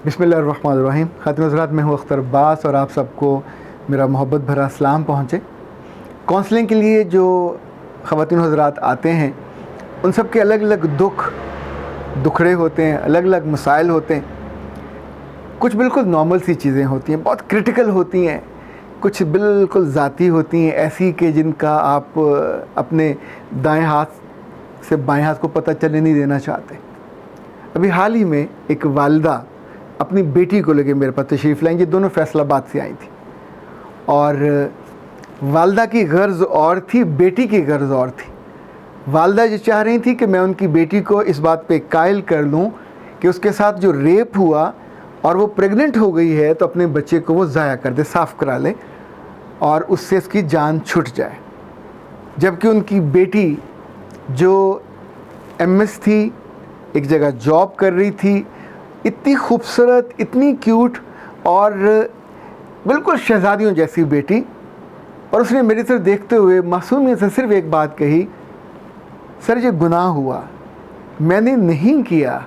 بسم اللہ الرحمن الرحیم۔ خاتون حضرات، میں ہوں اختر عباس اور آپ سب کو میرا محبت بھرا سلام پہنچے۔ کونسلنگ کے لیے جو خواتین حضرات آتے ہیں ان سب کے الگ الگ دکھڑے ہوتے ہیں، الگ الگ مسائل ہوتے ہیں۔ کچھ بالکل نارمل سی چیزیں ہوتی ہیں، بہت کرٹیکل ہوتی ہیں، کچھ بالکل ذاتی ہوتی ہیں، ایسی کہ جن کا آپ اپنے دائیں ہاتھ سے بائیں ہاتھ کو پتہ چلنے نہیں دینا چاہتے۔ ابھی حال ہی میں ایک والدہ اپنی بیٹی کو لے کے میرے پاس تشریف لائیں۔ یہ دونوں فیصل آباد سے آئی تھیں اور والدہ کی غرض اور تھی، بیٹی کی غرض اور تھی۔ والدہ یہ چاہ رہی تھی کہ میں ان کی بیٹی کو اس بات پہ قائل کر لوں کہ اس کے ساتھ جو ریپ ہوا اور وہ پریگننٹ ہو گئی ہے تو اپنے بچے کو وہ ضائع کر دے، صاف کرا لے اور اس سے اس کی جان چھٹ جائے۔ جبکہ ان کی بیٹی جو MS تھی، ایک جگہ جاب کر رہی تھی، اتنی خوبصورت، اتنی کیوٹ اور بالکل شہزادیوں جیسی بیٹی، اور اس نے میری طرف دیکھتے ہوئے معصومیت سے صرف ایک بات کہی، سر یہ گناہ ہوا، میں نے نہیں کیا،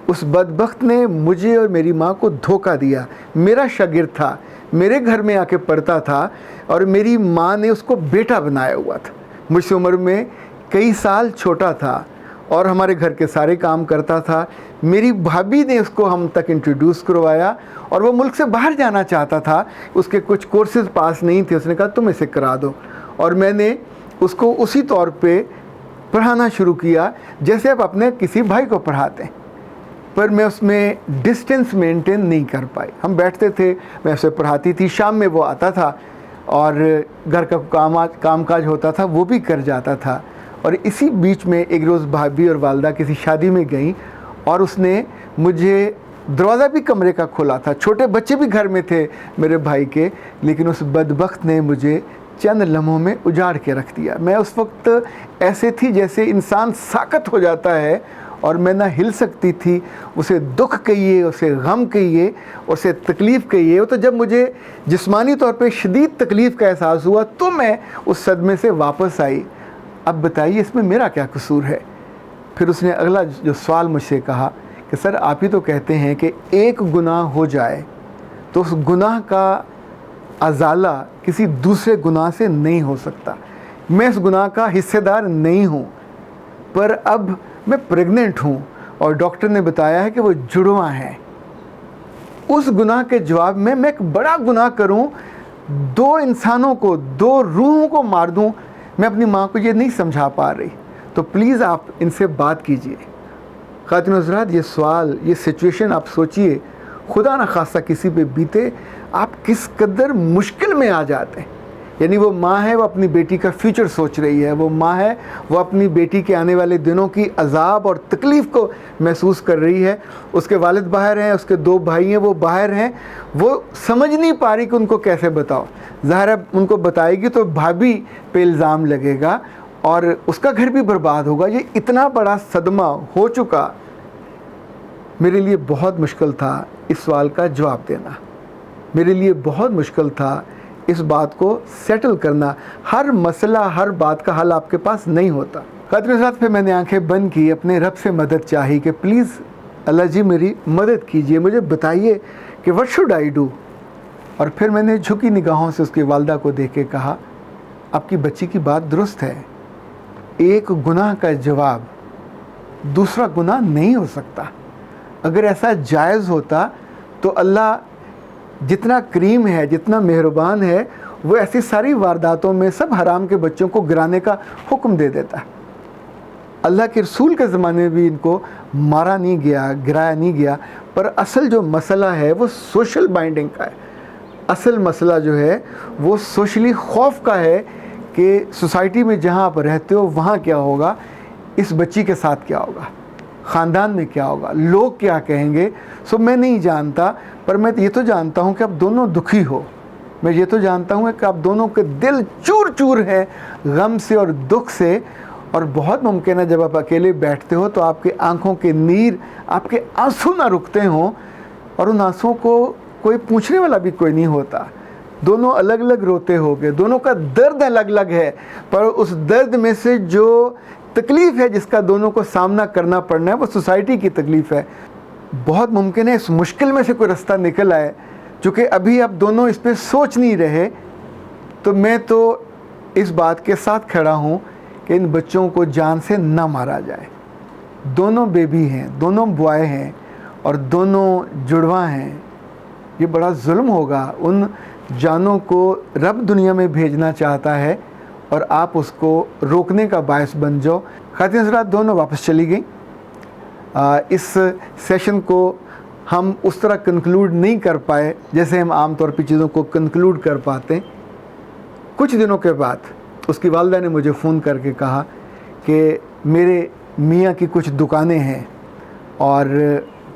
اس بدبخت نے مجھے اور میری ماں کو دھوکہ دیا، میرا شاگرد تھا، میرے گھر میں آ کے پڑھتا تھا اور میری ماں نے اس کو بیٹا بنایا ہوا تھا، مجھ سے عمر میں کئی سال چھوٹا تھا اور ہمارے گھر کے سارے کام کرتا تھا۔ میری بھابھی نے اس کو ہم تک انٹروڈیوس کروایا اور وہ ملک سے باہر جانا چاہتا تھا، اس کے کچھ کورسز پاس نہیں تھے، اس نے کہا تم اسے کرا دو، اور میں نے اس کو اسی طور پہ پڑھانا شروع کیا جیسے آپ اپنے کسی بھائی کو پڑھاتے ہیں۔ پر میں اس میں ڈسٹینس مینٹین نہیں کر پائی۔ ہم بیٹھتے تھے، میں اسے پڑھاتی تھی، شام میں وہ آتا تھا اور گھر کا کام کاج ہوتا تھا وہ بھی کر جاتا تھا۔ اور اسی بیچ میں ایک روز بھابھی اور والدہ کسی شادی میں گئیں اور اس نے مجھے دروازہ بھی کمرے کا کھولا تھا، چھوٹے بچے بھی گھر میں تھے میرے بھائی کے، لیکن اس بدبخت نے مجھے چند لمحوں میں اجاڑ کے رکھ دیا۔ میں اس وقت ایسے تھی جیسے انسان ساکت ہو جاتا ہے اور میں نہ ہل سکتی تھی۔ اسے دکھ کہیے، اسے غم کہیے، اسے تکلیف کہیے۔ تو جب مجھے جسمانی طور پہ شدید تکلیف کا احساس ہوا تو میں اس صدمے سے واپس آئی۔ اب بتائیے اس میں میرا کیا قصور ہے؟ پھر اس نے اگلا جو سوال مجھ سے کہا کہ سر آپ ہی تو کہتے ہیں کہ ایک گناہ ہو جائے تو اس گناہ کا ازالہ کسی دوسرے گناہ سے نہیں ہو سکتا، میں اس گناہ کا حصے دار نہیں ہوں، پر اب میں پریگننٹ ہوں اور ڈاکٹر نے بتایا ہے کہ وہ جڑواں ہیں۔ اس گناہ کے جواب میں ایک بڑا گناہ کروں، دو انسانوں کو، دو روحوں کو مار دوں، میں اپنی ماں کو یہ نہیں سمجھا پا رہی، تو پلیز آپ ان سے بات کیجئے۔ خواتین حضرات، یہ سوال، یہ سچویشن آپ سوچئے، خدا نہ خواستہ کسی پہ بیتے، آپ کس قدر مشکل میں آ جاتے ہیں۔ یعنی وہ ماں ہے، وہ اپنی بیٹی کا فیوچر سوچ رہی ہے، وہ ماں ہے، وہ اپنی بیٹی کے آنے والے دنوں کی عذاب اور تکلیف کو محسوس کر رہی ہے۔ اس کے والد باہر ہیں، اس کے 2 بھائی ہیں، وہ باہر ہیں، وہ سمجھ نہیں پا رہی کہ ان کو کیسے بتاؤ۔ ظاہر ہے ان کو بتائے گی تو بھابھی پہ الزام لگے گا اور اس کا گھر بھی برباد ہوگا۔ یہ اتنا بڑا صدمہ ہو چکا، میرے لیے بہت مشکل تھا اس سوال کا جواب دینا، میرے لیے بہت مشکل تھا اس بات کو سیٹل کرنا۔ ہر مسئلہ، ہر بات کا حل آپ کے پاس نہیں ہوتا۔ خاتون حضرات، پھر میں نے آنکھیں بند کی، اپنے رب سے مدد چاہی کہ پلیز اللہ جی میری مدد کیجئے، مجھے بتائیے کہ what should I do۔ اور پھر میں نے جھکی نگاہوں سے اس کی والدہ کو دیکھ کے کہا، آپ کی بچی کی بات درست ہے، ایک گناہ کا جواب دوسرا گناہ نہیں ہو سکتا۔ اگر ایسا جائز ہوتا تو اللہ جتنا کریم ہے، جتنا مہربان ہے، وہ ایسی ساری وارداتوں میں سب حرام کے بچوں کو گرانے کا حکم دے دیتا ہے۔ اللہ کے رسول کے زمانے میں بھی ان کو مارا نہیں گیا، گرایا نہیں گیا، پر اصل جو مسئلہ ہے وہ سوشل بائنڈنگ کا ہے۔ اصل مسئلہ جو ہے وہ سوشلی خوف کا ہے کہ سوسائٹی میں جہاں آپ رہتے ہو وہاں کیا ہوگا، اس بچی کے ساتھ کیا ہوگا، خاندان میں کیا ہوگا، لوگ کیا کہیں گے۔ میں نہیں جانتا، پر میں یہ تو جانتا ہوں کہ آپ دونوں دکھی ہو، میں یہ تو جانتا ہوں کہ آپ دونوں کے دل چور چور ہیں غم سے اور دکھ سے، اور بہت ممکن ہے جب آپ اکیلے بیٹھتے ہو تو آپ کے آنکھوں کے نیر، آپ کے آنسو نہ رکتے ہوں، اور ان آنسوؤں کو کوئی پوچھنے والا بھی کوئی نہیں ہوتا۔ دونوں الگ الگ روتے ہوگے، دونوں کا درد الگ الگ ہے، پر اس درد میں سے جو تکلیف ہے جس کا دونوں کو سامنا کرنا پڑنا ہے وہ سوسائٹی کی تکلیف ہے۔ بہت ممکن ہے اس مشکل میں سے کوئی رستہ نکل آئے. چونکہ ابھی آپ دونوں اس پہ سوچ نہیں رہے تو میں تو اس بات کے ساتھ کھڑا ہوں کہ ان بچوں کو جان سے نہ مارا جائے. دونوں بیبی ہیں, دونوں بوائے ہیں اور دونوں جڑواں ہیں. یہ بڑا ظلم ہوگا. ان جانوں کو رب دنیا میں بھیجنا چاہتا ہے اور آپ اس کو روکنے کا باعث بن جاؤ. خواتین حضرات دونوں واپس چلی گئیں. اس سیشن کو ہم اس طرح کنکلوڈ نہیں کر پائے جیسے ہم عام طور پہ چیزوں کو کنکلوڈ کر پاتے ہیں. کچھ دنوں کے بعد اس کی والدہ نے مجھے فون کر کے کہا کہ میرے میاں کی کچھ دکانیں ہیں اور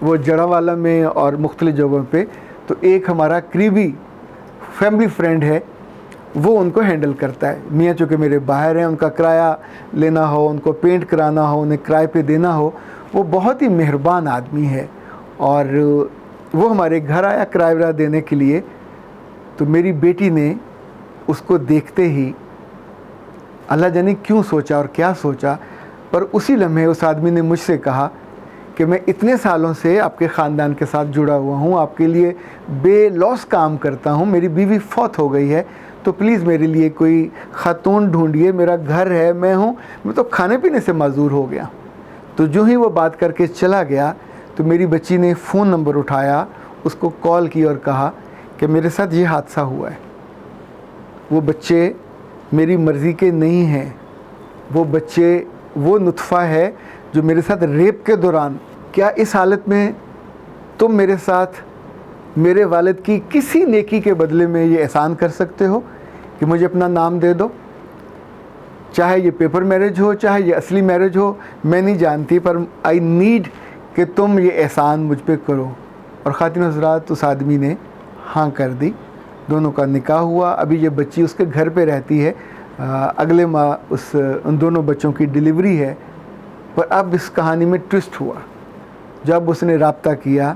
وہ جڑاوالا میں اور مختلف جگہوں پہ, تو ایک ہمارا قریبی فیملی فرینڈ ہے وہ ان کو ہینڈل کرتا ہے. میاں چونکہ میرے باہر ہیں, ان کا کرایہ لینا ہو, ان کو پینٹ کرانا ہو, انہیں کرائے پہ دینا ہو, وہ بہت ہی مہربان آدمی ہے. اور وہ ہمارے گھر آیا کرایہ ورایہ دینے کے لیے. تو میری بیٹی نے اس کو دیکھتے ہی اللہ جانے کیوں سوچا اور کیا سوچا, پر اسی لمحے اس آدمی نے مجھ سے کہا کہ میں اتنے سالوں سے آپ کے خاندان کے ساتھ جڑا ہوا ہوں, آپ کے لیے بے لوث کام کرتا ہوں, میری بیوی فوت ہو گئی ہے, تو پلیز میرے لیے کوئی خاتون ڈھونڈیے, میرا گھر ہے, میں ہوں, میں تو کھانے پینے سے معذور ہو گیا. تو جو ہی وہ بات کر کے چلا گیا تو میری بچی نے فون نمبر اٹھایا, اس کو کال کی اور کہا کہ میرے ساتھ یہ حادثہ ہوا ہے. وہ بچے میری مرضی کے نہیں ہیں, وہ بچے وہ نطفہ ہے جو میرے ساتھ ریپ کے دوران, کیا اس حالت میں تم میرے ساتھ میرے والد کی کسی نیکی کے بدلے میں یہ احسان کر سکتے ہو کہ مجھے اپنا نام دے دو؟ چاہے یہ پیپر میرج ہو, چاہے یہ اصلی میرج ہو, میں نہیں جانتی, پر آئی نیڈ کہ تم یہ احسان مجھ پہ کرو. اور خواتین حضرات اس آدمی نے ہاں کر دی. دونوں کا نکاح ہوا. ابھی یہ بچی اس کے گھر پہ رہتی ہے, اگلے ماہ ان دونوں بچوں کی ڈیلیوری ہے. پر اب اس کہانی میں ٹوسٹ ہوا. جب اس نے رابطہ کیا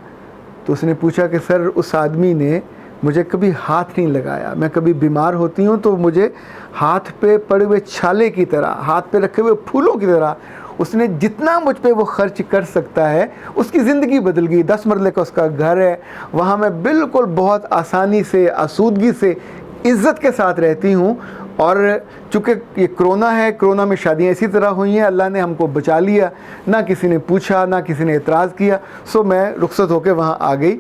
تو اس نے پوچھا کہ سر اس آدمی نے مجھے کبھی ہاتھ نہیں لگایا, میں کبھی بیمار ہوتی ہوں تو مجھے ہاتھ پہ پڑے ہوئے چھالے کی طرح, ہاتھ پہ رکھے ہوئے پھولوں کی طرح اس نے جتنا مجھ پہ وہ خرچ کر سکتا ہے, اس کی زندگی بدل گئی. 10 مرلے کا اس کا گھر ہے, وہاں میں بالکل بہت آسانی سے, آسودگی سے, عزت کے ساتھ رہتی ہوں. اور چونکہ یہ کرونا ہے, کرونا میں شادیاں اسی طرح ہوئی ہیں, اللہ نے ہم کو بچا لیا, نہ کسی نے پوچھا, نہ کسی نے اعتراض کیا, سو میں رخصت ہو کے وہاں آ گئی.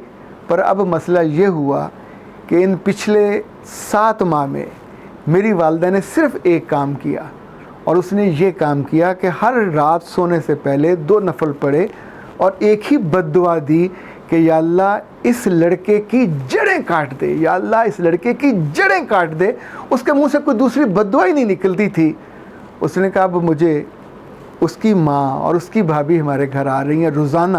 پر اب مسئلہ یہ ہوا کہ ان پچھلے 7 ماہ میں میری والدہ نے صرف ایک کام کیا, اور اس نے یہ کام کیا کہ ہر رات سونے سے پہلے 2 نفل پڑھے اور ایک ہی بد دعا دی کہ یا اللہ اس لڑکے کی جڑیں کاٹ دے, یا اللہ اس لڑکے کی جڑیں کاٹ دے. اس کے منہ سے کوئی دوسری بد دعا ہی نہیں نکلتی تھی. اس نے کہا اب مجھے اس کی ماں اور اس کی بھابھی ہمارے گھر آ رہی ہیں روزانہ.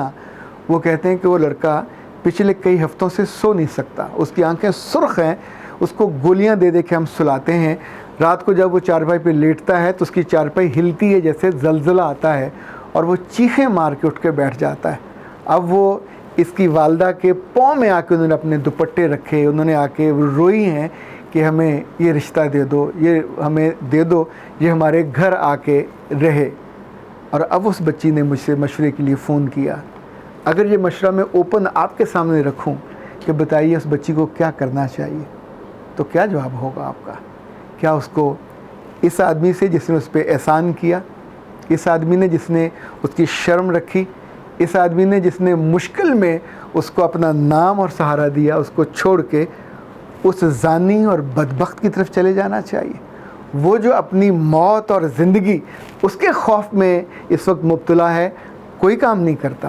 وہ کہتے ہیں کہ وہ لڑکا پچھلے کئی ہفتوں سے سو نہیں سکتا, اس کی آنکھیں سرخ ہیں, اس کو گولیاں دے دے کے ہم سلاتے ہیں. رات کو جب وہ چارپائی پہ لیٹتا ہے تو اس کی چارپائی ہلتی ہے جیسے زلزلہ آتا ہے, اور وہ چیخیں مار کے اٹھ کے بیٹھ جاتا ہے. اب وہ اس کی والدہ کے پاؤں میں آ کے انہوں نے اپنے دوپٹے رکھے, انہوں نے آ کے روئی ہیں کہ ہمیں یہ رشتہ دے دو, یہ ہمیں دے دو, یہ ہمارے گھر آ کے رہے. اور اب اس بچی نے مجھ سے مشورے کے لیے فون کیا. اگر یہ مشورہ میں اوپن آپ کے سامنے رکھوں کہ بتائیے اس بچی کو کیا کرنا چاہیے, تو کیا جواب ہوگا آپ کا؟ کیا اس کو اس آدمی سے جس نے اس پہ احسان کیا, اس آدمی نے جس نے اس کی شرم رکھی, اس آدمی نے جس نے مشکل میں اس کو اپنا نام اور سہارا دیا, اس کو چھوڑ کے اس زانی اور بدبخت کی طرف چلے جانا چاہیے؟ وہ جو اپنی موت اور زندگی اس کے خوف میں اس وقت مبتلا ہے, کوئی کام نہیں کرتا,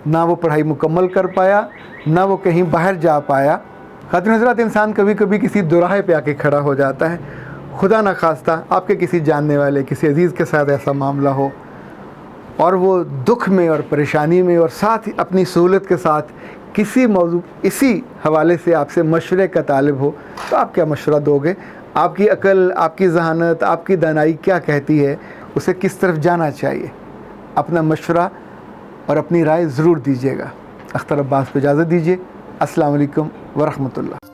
نہ وہ پڑھائی مکمل کر پایا, نہ وہ کہیں باہر جا پایا. خواتین حضرات, انسان کبھی کبھی کسی دوراہے پہ آ کے کھڑا ہو جاتا ہے. خدا نخواستہ آپ کے کسی جاننے والے, کسی عزیز کے ساتھ ایسا معاملہ ہو اور وہ دکھ میں اور پریشانی میں اور ساتھ اپنی سہولت کے ساتھ کسی موضوع اسی حوالے سے آپ سے مشورے کا طالب ہو, تو آپ کیا مشورہ دو گے؟ آپ کی عقل, آپ کی ذہانت, آپ کی دانائی کیا کہتی ہے اسے کس طرف جانا چاہیے؟ اپنا مشورہ اور اپنی رائے ضرور دیجیے گا. اختر عباس کو اجازت دیجیے. السلام علیکم ورحمۃ اللہ.